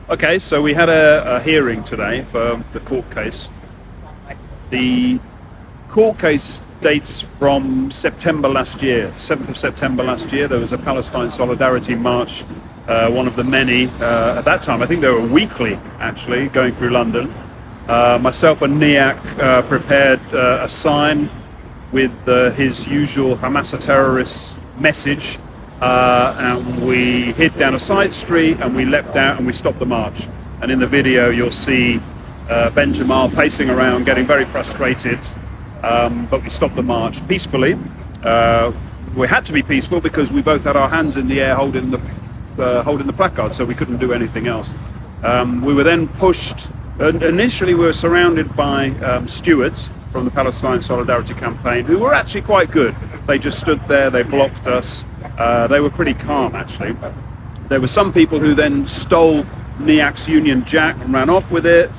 Okay, so we had a hearing today for the court case. The court case dates from September last year, 7th of September last year. There was a Palestine Solidarity March, one of the many. At that time, I think they were weekly, actually, going through London. Myself and Niak prepared a sign with his usual Hamas terrorist message. And we hid down a side street and we leapt out and we stopped the march. And in the video you'll see Ben Jamal pacing around, getting very frustrated, but we stopped the march peacefully. We had to be peaceful because we both had our hands in the air holding the placard, so we couldn't do anything else. We were then pushed. Initially we were surrounded by stewards from the Palestine Solidarity Campaign who were actually quite good. They just stood there, they blocked us. They were pretty calm, actually. There were some people who then stole Niak's Union Jack and ran off with it,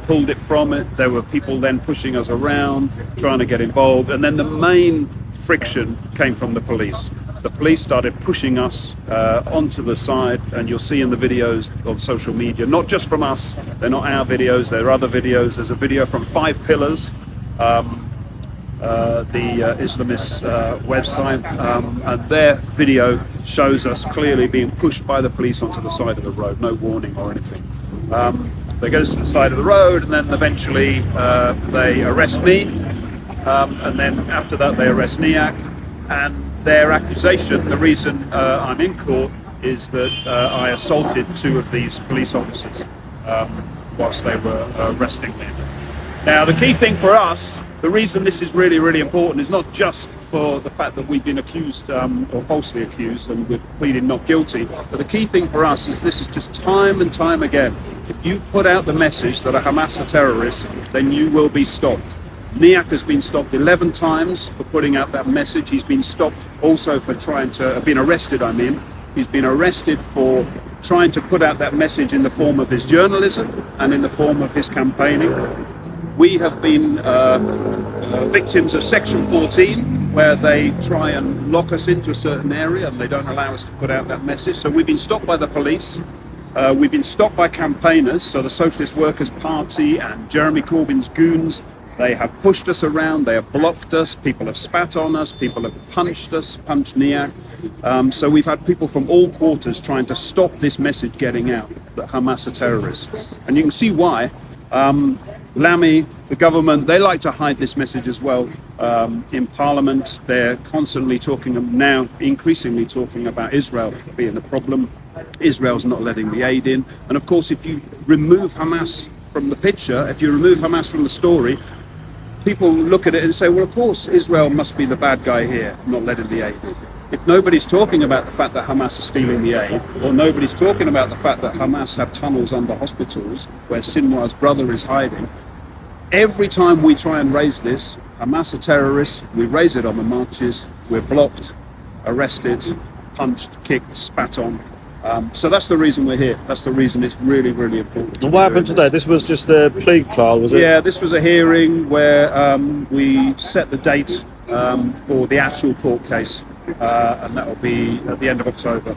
pulled it from it. There were people then pushing us around, trying to get involved. And then the main friction came from the police. The police started pushing us onto the side, and you'll see in the videos on social media, not just from us, they're not our videos, they're other videos. There's a video from 5 Pillars, the Islamist website, and their video shows us clearly being pushed by the police onto the side of the road, no warning or anything. They go to the side of the road, and then eventually they arrest me, and then after that they arrest Niak, and their accusation, the reason I'm in court, is that I assaulted 2 of these police officers whilst they were arresting me. Now, the key thing for us, the reason this is really, really important is not just for the fact that we've been accused or falsely accused and we're pleading not guilty, but the key thing for us is this is just time and time again. If you put out the message that a Hamas are terrorists, then you will be stopped. Niak has been stopped 11 times for putting out that message. He's been stopped also for been arrested, He's been arrested for trying to put out that message in the form of his journalism and in the form of his campaigning. We have been victims of Section 14, where they try and lock us into a certain area and they don't allow us to put out that message. So we've been stopped by the police. We've been stopped by campaigners, so the Socialist Workers' Party and Jeremy Corbyn's goons. They have pushed us around, they have blocked us, people have spat on us, people have punched Niak. So we've had people from all quarters trying to stop this message getting out, that Hamas are terrorists. And you can see why. Lamy, the government, they like to hide this message as well. In Parliament, they're constantly increasingly talking about Israel being the problem. Israel's not letting the aid in. And of course, if you remove Hamas from the picture, if you remove Hamas from the story, people look at it and say, well, of course, Israel must be the bad guy here, not letting the aid in. If nobody's talking about the fact that Hamas are stealing the aid, or nobody's talking about the fact that Hamas have tunnels under hospitals where Sinwar's brother is hiding, every time we try and raise this, Hamas are terrorists, we raise it on the marches, we're blocked, arrested, punched, kicked, spat on. So that's the reason we're here. That's the reason it's really, really important. And what happened today? This was just a plea trial, was it? Yeah, this was a hearing where we set the date for the actual court case, and that will be at the end of October.